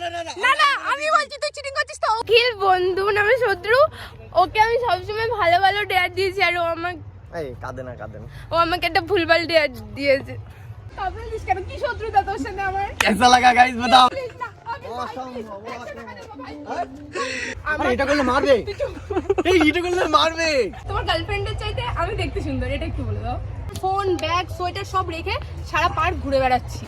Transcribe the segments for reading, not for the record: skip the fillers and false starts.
না না আমি বলছি তুই চিটিং করছিস তো। অখিল বন্ধু নামে শত্রু, ওকে আমি সবসময় ভালো ভালো ডেয়ার দিয়েছি আর ও আমাকে কাঁদে না ও আমাকে একটা ভুলভাল ডেয়ার দিয়েছে। তবে দিস কেন, কি শত্রুতা তোর সাথে আমার? कैसा लगा गाइस बताओ। এটা করলে মারবে, এটা করলে মারবে। তোমার গার্লফ্রেন্ডের চাইতে আমি দেখতে সুন্দর, এটা একটু বলে দাও। ফোন ব্যাগ সোয়েটার সব রেখে সারা পার্ক ঘুরে বেড়াচ্ছি।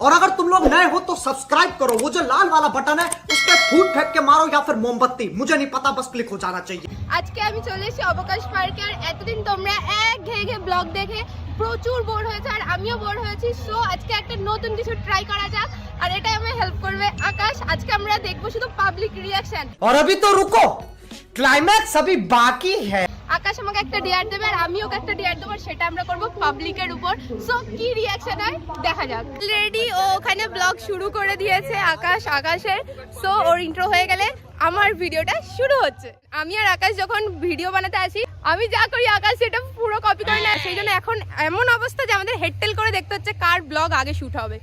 और अगर तुम लोग नए हो तो सब्सक्राइब करो, वो जो लाल वाला बटन है उस पर फूट फेंक के मारो या फिर मोमबत्ती, मुझे नहीं पता, बस क्लिक हो जाना चाहिए। আজকে আমি চলে এসেছি অবকাশ পার্কে। আর এতদিন তোমরা এক ঘেয়ে ব্লগ দেখে প্রচুর বোর হয়েছে আর আমিও বোর হয়েছি। সো আজকে একটা নতুন কিছু ট্রাই করা যাক, আর এটাই আমায় হেল্প করবে আকাশ। আজকে আমরা দেখবো শুধু পাবলিক রিঅ্যাকশন। और अभी तो रुको, क्लाइमैक्स अभी बाकी है। আকাশ আমাকে একটা ডেয়ার দেবে আর আমি ওকে একটা ডেয়ার দেবো, সেটা আমরা করব পাবলিকের উপর। সো কি রিঅ্যাকশন হয় দেখা যাক। অলরেডি ও ওখানে ব্লগ শুরু করে দিয়েছে আকাশের। সো ওর ইন্ট্রো হয়ে গেলে আমার ভিডিওটা শুরু হচ্ছে। আমি আর আকাশ যখন ভিডিও বানাতে আসি, আমি যা করি আকাশ সেটা পুরো কপি করে নেয়। সেই জন্য এখন এমন অবস্থা যে আমাদের হেডটেল করে দেখতে হচ্ছে কার ব্লগ আগে শুট হবে।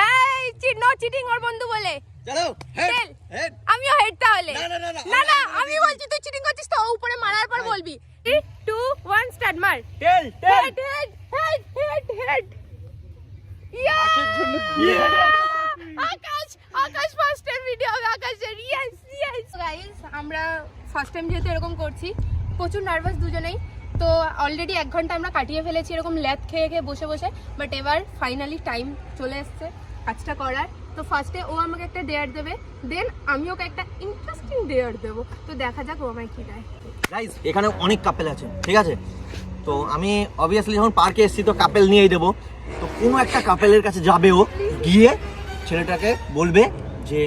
এই নো চিটিং ওর বন্ধু বলে। चलो हेड हेड আমিও হেড তাহলে। না না আমি বলছি তুই চিটিং করছিস তো, উপরে মারার পর বলবি। 3 2 1 স্টার্ট মার। Tail head head head head head ইয়া আকাশ ফার্স্ট টাইম ভিডিও হবে আকাশের। ইয়েস গাইস, আমরা ফার্স্ট টাইম যেহেতু এরকম করছি, প্রচুর নার্ভাস দুজনেই। তো অলরেডি 1 ঘন্টা আমরা কাটিয়ে ফেলেছি এরকম ল্যাদ খেয়ে বসে বসে। বাট এবার ফাইনালি টাইম চলে এসছে কাজটা করার। তো ফার্স্টে ও আমাকে একটা ডেয়ার দেবে, দেন আমি ওকে একটা ইন্টারেস্টিং ডেয়ার দেবো। তো দেখা যাক ও আমায় কি দেয়। গাইস এখানে অনেক কাপেল আছে, ঠিক আছে? তো আমি অবভিয়াসলি যখন পার্কে এসেছি তো কাপেল নিয়েই দেবো। তো কোনো একটা কাপেলের কাছে যাবে, ও গিয়ে ছেলেটাকে বলবে যে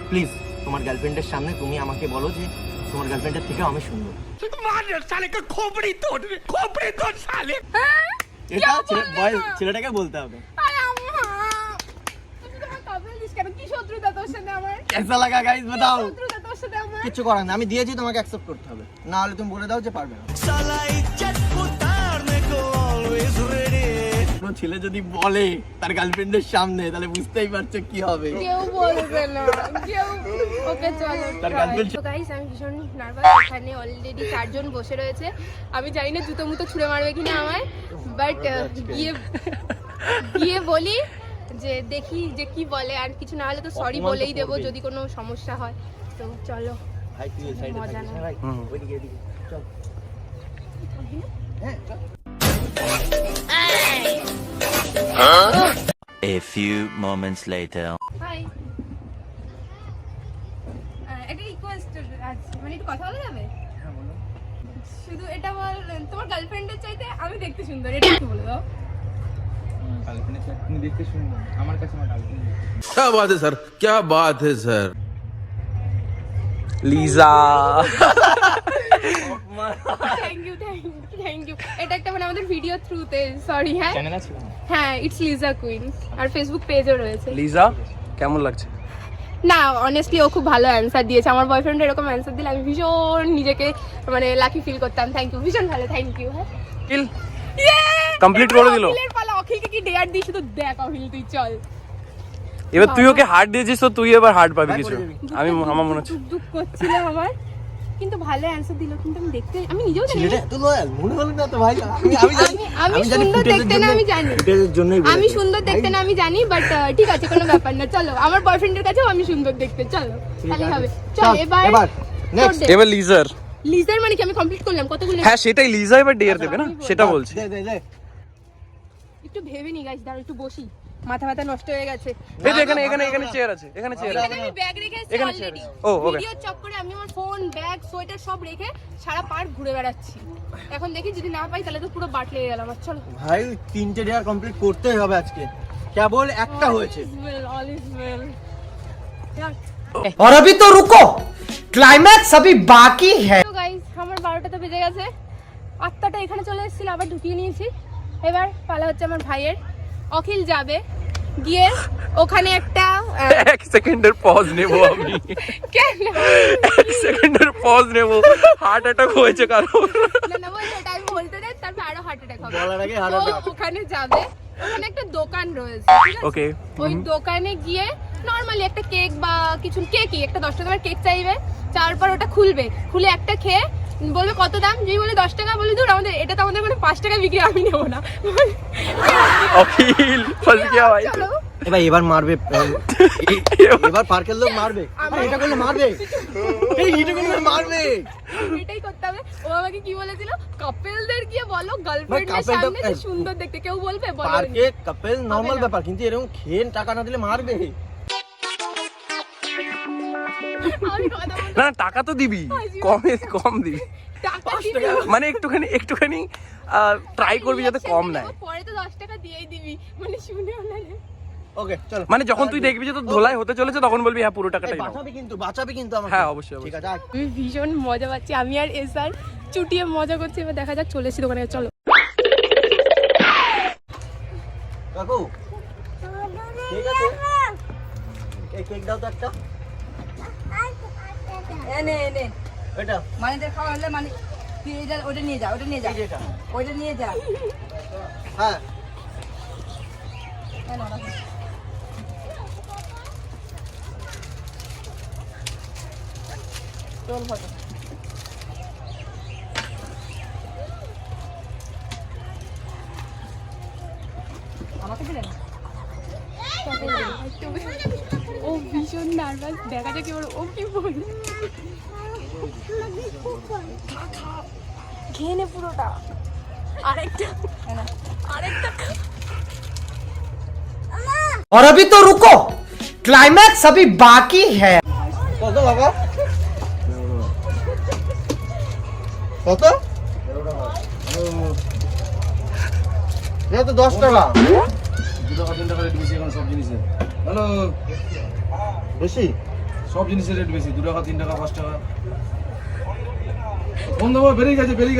প্লিজ তোমার গার্লফ্রেন্ডের সামনে তুমি আমাকে বলো যে তোমার গার্লফ্রেন্ডের থেকেও আমি সুন্দর। এটা ছেলেটাকে বলতে হবে। कैसा लगा गाइस बताओ। কিছু করার না, আমি দিয়েছি, তোমাকে অ্যাকসেপ্ট করতে হবে, না হলে তুমি বলে দাও যে পারবে না। কোনো ছেলে যদি বলে তার গার্লফ্রেন্ডের সামনে, তাহলে বুঝতেই পারছো কি হবে। কেউ বলবে না, কেউ। ওকে চলো। তার গার্লফ্রেন্ড। তো গাইস আমি ভীষণ নার্ভাস। এখানে অলরেডি 4 জন বসে রয়েছে। আমি জানি না জুতো মুতো ছুঁড়ে মারবে কিনা আমায়, বাট গিয়ে বলি যে দেখি যে কি বলে। আর কিছু না হলে তো সরি বলেই দেবো যদি কোনো সমস্যা হয়। তো চলো। ভাই তুই এই সাইডে মজা থাকিস না। ভাই, ওইদিকে এদিকে চল। হ্যাঁ চল। A few moments later. Hi, একটা রিকোয়েস্ট আছে, মানে একটু কথা বলা যাবে? হ্যাঁ বলো। শুধু এটা বল, তোমার গার্লফ্রেন্ডের চাইতে আমি দেখতে সুন্দর, এটা একটু বলে দাও। গার্লফ্রেন্ডের সাথে তুমি দেখতে সুন্দর, আমার কাছে আমার গার্লফ্রেন্ড। क्या बात है सर, क्या बात है सर। Lisa thank you. এটা একটা মানে আমাদের ভিডিও থ্রুতে, সরি। হ্যাঁ চ্যানেল আছে? হ্যাঁ, ইটস লিজা কুইন, আর ফেসবুক পেজও রয়েছে। लीजा কেমন লাগছে? না অনেস্টলি ও খুব ভালো অ্যান্সার দিয়েছে। আমার বয়ফ্রেন্ড এরকম অ্যান্সার দিলে আমি ভীষণ নিজেকে মানে লাকি ফিল করতাম। থ্যাংক ইউ, ভীষণ ভালো, থ্যাংক ইউ। হ্যাঁ কিল কমপ্লিট করে দিল। অখিলের পালা, অখিলকে কি ডেয়ার দিই শুধু দেখ। অখিল তুই চল। এবার তুই ওকে হার্ট দিয়েছিস তো তুই এবার হার্ট পাবি কিছু। আমার মনে হচ্ছে দুঃখ করছিল আমার, কিন্তু ভালো অ্যান্সার দিল। কিন্তু আমি দেখতে, আমি নিজেও জানি ছেলেটা এত লয়াল মনে হলো না তো ভাই। আমি সুন্দর দেখতে না, আমি জানি ফুটেজের জন্যই আমি সুন্দর দেখতে না, আমি জানি। বাট ঠিক আছে, কোনো ব্যাপার না। চলো, আমার বয়ফ্রেন্ডের কাছেও আমি সুন্দর দেখতে। চলো তাহলে হবে। চল এবার নেক্সট। এবার লিজার। লিজার মানে কি? আমি কমপ্লিট করলাম কতগুলো। হ্যাঁ সেটাই, লিজা এবার ডেয়ার দেবে না, সেটা বলছি। দে একটু ভেবে নি গাইস, দাঁড়াও একটু বসি, মাথা ব্যথা নষ্ট হয়ে গেছে। এই যে এখানে চেয়ার আছে, এখানে চেয়ার আছে। আমি ব্যাগ রেখে এসেছি এখানে অলরেডি। ও ওকে। ভিডিও চক্করে আমি আমার ফোন ব্যাগ সোয়েটার সব রেখে সারা পার্ক ঘুরে বেড়াচ্ছি। এখন দেখি যদি না পাই তাহলে তো পুরো বাট লেগে গেল আমার। চলো ভাই 3টে ডেয়ার কমপ্লিট করতেই হবে আজকে, কেবল একটা হয়েছে। All is well. और अभी तो रुको, क्लाइमैक्स अभी बाकी है। তো গাইস আমার 12টা তো বেজে গেছে। আত্মাটা এখানে চলে এসেছিল, আবার ঢুকিয়ে নিয়েছি। এবার পালা হচ্ছে আমার ভাইয়ের। অখিল যাবে, গিয়ে ওখানে একটা 1 সেকেন্ডের পজ নেব আমি। কেন 1 সেকেন্ডের পজ নেব, হার্ট অ্যাটাক হয়েছে কারণ। না না, ওই তারপর আরো হার্ট অ্যাটাক হবে। বলার আগে heart তো attack। ওখানে যাবে, ওখানে একটা দোকান রয়েছে, ঠিক আছে? ওকে ওই দোকানে গিয়ে নরমালি একটা কেক বা কিছু কেকই একটা 10 টাকার কেক চাইবে, তারপর ওটা খুলবে, খুলে একটা খেয়ে বলবে কত দাম, যেই বলে 10 টাকা, বলে দূর আমাদের এটা তো আমাদের মানে 5 টাকা বিক্রি, আমি নেবো না। অখিল ফস গয়া ভাই চলো এবার মারবে, এবার পার্কের লোক মারবে, এটা করলে মারবে, এটা করলে মারবে। এটাই করতে হবে। ও আমাকে কি বলেছিল, কাপেলদের গিয়ে বলো গার্লফ্রেন্ডের couple টা- সামনে যে সুন্দর দেখতে, কেউ বলবে বলো। পার্কে কাপেল নরমাল ব্যাপার, কিন্তু এরকম খেয়ে টাকা না দিলে মারবে। আমি কথা বলতে না না, টাকা তো দিবি, কম দিবি, টাকা দিবি। মানে একটুখানি ট্রাই করবি যাতে কম নেয়। পরে তো 10 টাকা দিয়েই দিবি, মানে শুনেও না রে। ওকে চলো, মানে যখন তুই দেখবি যে তোর ধোলাই হতে চলেছে তখন বলবি হ্যাঁ পুরো টাকাটাই নাও। বাঁচাবে কিন্তু আমাকে। হ্যাঁ, অবশ্যই, ঠিক আছে আয়। আমি ভীষণ মজা পাচ্ছি, আমি আর এসআর চুটিয়ে মজা করছি। এবার দেখা যাক, চলে এসেছি দোকানে, চলো। কাকু ঠিক আছে, এই কেক দাও তো একটা, এনে এনে এটা মানিদের খাওয়া হলে মানে তুই এটা ওটা নিয়ে যা, ওটা নিয়ে যা, এই যে এটা, ওইটা নিয়ে যা। হ্যাঁ চল ফটো। আমাকে দিলেন? ও ভীষণ নার্ভাস, দেখা যাক এবার ও কি বলে। খেয়ে নে পুরোটা, আরেকটা আরেকটা। और अभी तो रुको, क्लाइमैक्स अभी बाकी है। কত বাবা, কত? এটা তো 10 টাকা। 2 টাকা 3 টাকা রেট বেশি এখন সব জিনিসের। হ্যালো, বেশি? সব জিনিসের রেট বেশি, 2 টাকা 3 টাকা 5 টাকা। ফোন দেবো, বেরিয়ে গেছে গাড়ি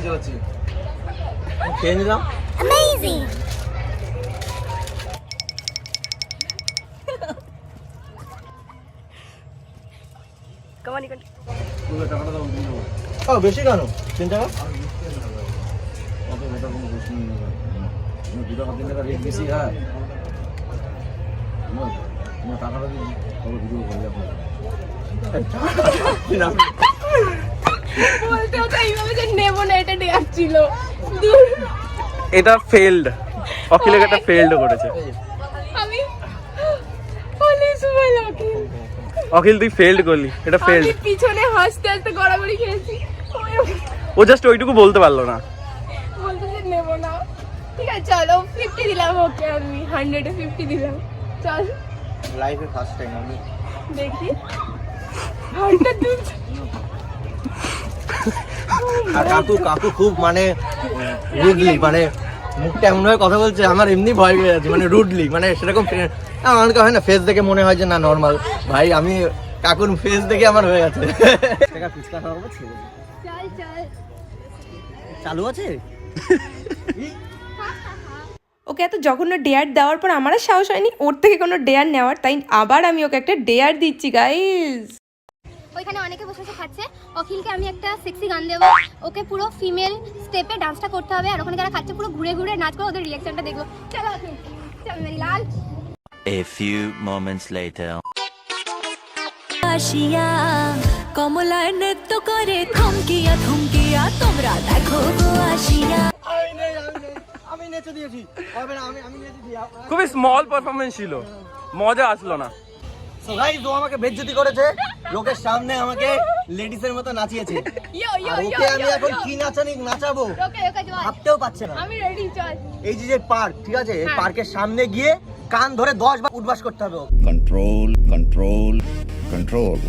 চালাচ্ছি। খেয়ে নিলাম। পুরো টাকাটা দাও, দিয়ে দেবো। ও বেশি কেন, 3 টাকা? অত কথা কোনো প্রশ্ন নেই বাবা। 2 টাকা 3 টাকা রেট বেশি, হ্যাঁ। তোমার টাকাটা দিন, তবে ভিডিও করে যাবো। বলতে হতো এইভাবে যে নেবো না, এটা ডেয়ার ছিল। দূর। এটা ফেলড, অখিলের একটা ফেলড করেছে। আমি পুলিশ বলে অখিল তুই ফেলড করলি, এটা ফেলড। আমি পিছনে হাসতে হাসতে গড়াগড়ি খেয়েছি। ও জাস্ট ওইটুকু বলতে পারলো না। বলতে যে নেবো না। ঠিক আছে চলো, 50 দিলাম ওকে, আমি 100 এ 50 দিলাম। চল লাইফে ফার্স্ট টাইম আমি দেখি হাড়টা দুধ। আর কাকু খুব মানে রুডলি, মানে মুখটা এমন ভাবে কথা বলছে, আমার এমনি ভয় পেয়ে যাচ্ছে, মানে রুডলি, মানে সেরকম আমাকে হয় না, ফেস দেখে মনে হয় যে না নর্মাল। ভাই আমি কাকুর ফেস দেখে আমার হয়ে গেছে। চল চল। চালু আছে? ওকে এত জঘন্য ডেয়ার দেওয়ার পর আমার আর সাহস হয়নি ওর থেকে কোনো ডেয়ার নেওয়ার, তাই আবার আমি ওকে একটা ডেয়ার দিচ্ছি গাইস। ওইখানে অনেকে বসে বসে খাচ্ছে, অখিলকে আমি একটা সেক্সি গান দেবো, ওকে পুরো ফিমেল স্টেপে ডান্সটা করতে হবে, আর ওখানে যারা খাচ্ছে পুরো ঘুরে ঘুরে নাচ করে ওদের রিয়াকশনটা দেখবো। চলো অখিল, চল মেরি লাল। A few moments later. আসিয়া কমলার নৃত্য করে থমকিয়া থমকিয়া তোমরা দেখো গো আসিয়া। আমি নেচে দিয়েছি, হবে না, আমি নেচে দিই। খুবই স্মল পারফরমেন্স ছিল, মজা আসলো না। সো গাইস, ও আমাকে বেইজ্জতি করেছে, লোকের সামনে আমাকে লেডিসের মতো নাচিয়েছে। ইয়ো ইয়ো আর ইয়ো ওকে আমি এখন কি নাচাবো ওকে ওকে চল, ভাবতেও পারছে না। আমি রেডি, চল। এই যে পার্ক, ঠিক আছে, এই হ্যাঁ। পার্কের সামনে গিয়ে কান ধরে 10 বার উঠবাস করতে হবে ওকে। Control, control, control.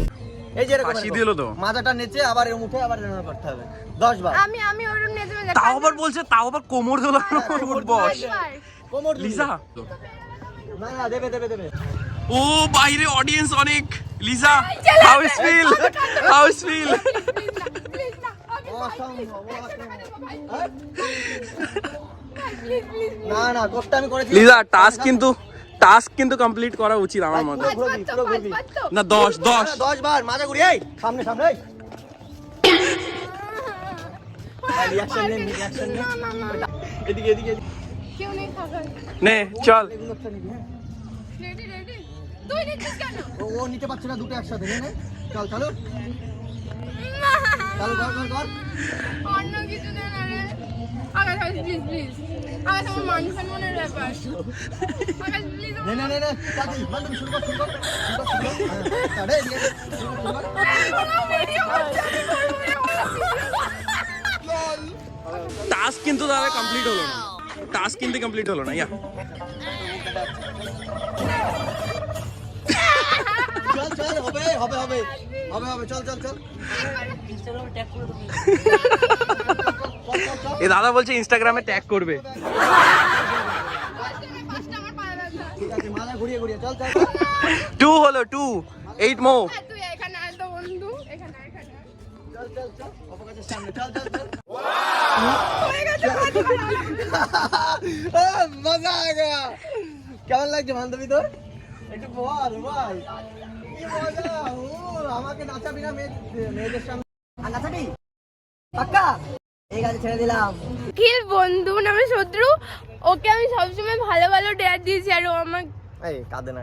এই যে এরকম ফাঁসি দিল তো। মাথাটা নেচে আবার এরকম উঠে আবার এরকম করতে হবে 10 বার। আমি ওরম নেচে তাও আবার বলছে, তাও আবার কোমর দোলানো বস। কোমর দুলিয়ে। লিসা, না না, দেবে। ও বাইরে অডিয়েন্স অনেক। Lisa, how is feel, how is feel? না না, কোটটা আমি করেছি। লিসা, টাস্ক কিন্তু কমপ্লিট করা উচিত আমার মতে। পুরো ঘুরবি। না 10 10 বার মাজা ঘুরি, এই সামনে এই। রিঅ্যাকশন নে রিঅ্যাকশন নে এদিকে এদিকে কেউ নেই খাবার। নে চল এগুলোটা নিবি হ্যাঁ রেডি রেডি তুই নিচ্ছিস কেন? ও নিতে পারছে না দুটো একসাথে নে চল চালু চালু কর অন্য কিছু না রে আকাশ প্লিজ প্লিজ আকাশ আমার মান সম্মানের ব্যাপার আকাশ প্লিজ নে চাল বন্ধ শুরু কর আরে এদিকে শুরু কর ভিডিও করছি আমি করবো টাস্ক কিন্তু দাদা কমপ্লিট হলো না, টাস্ক কিন্তু কমপ্লিট হলো না। ইয়া চল হবে চল এ দাদা বলছে ইনস্টাগ্রামে ট্যাগ করবে। ফার্স্ট আমার পায়ে ব্যথা। ঠিক আছে মালা ঘুরিয়ে চল 2 হলো 2 8 মো। তুই এখানে আয় তো বন্ধু এখানে চল অপকাশের সামনে চল হয়ে গেছে মজা আ গয়া কেমন লাগছে বান্ধবী তোর একটু বল ভাই কি মজা আমাকে নাচাবি না মেয়েদের সামনে আর নাচাবি পাক্কা এই গাড়ি ছেড়ে দিলাম কিল বন্ধু নামে শত্রু ওকে আমি সবসময় ভালো ভালো ডেয়ার দিয়েছি আর ও আমাকে এই কাঁদে না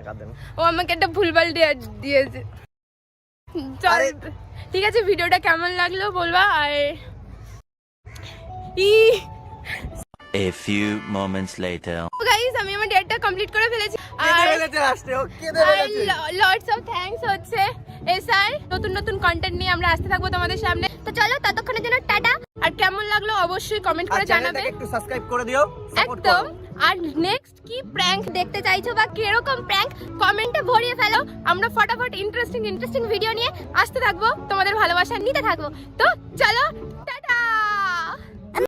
ও আমাকে একটা ভুলভাল ডেয়ার দিয়েছে। চল ঠিক আছে ভিডিওটা কেমন লাগলো বলবা আর A few moments later. Guys আমি আমার ডেয়ারটা কমপ্লিট করে ফেলেছি আর লটস অফ থ্যাঙ্কস হচ্ছে এসআর নতুন কন্টেন্ট নিয়ে আমরা আসতে থাকবো তোমাদের সামনে। তো চলো ততক্ষণের জন্য টাটা। আর কেমন লাগলো অবশ্যই কমেন্ট করে জানাবে একটু সাবস্ক্রাইব করে দিও একদম। আর নেক্সট কি প্র্যাঙ্ক দেখতে চাইছো বা কিরকম প্র্যাঙ্ক কমেন্টে ভরিয়ে ফেলো, আমরা ফটাফট ইন্টারেস্টিং ভিডিও নিয়ে আসতে থাকবো, তোমাদের ভালোবাসা নিতে থাকবো। তো চলো টাটা।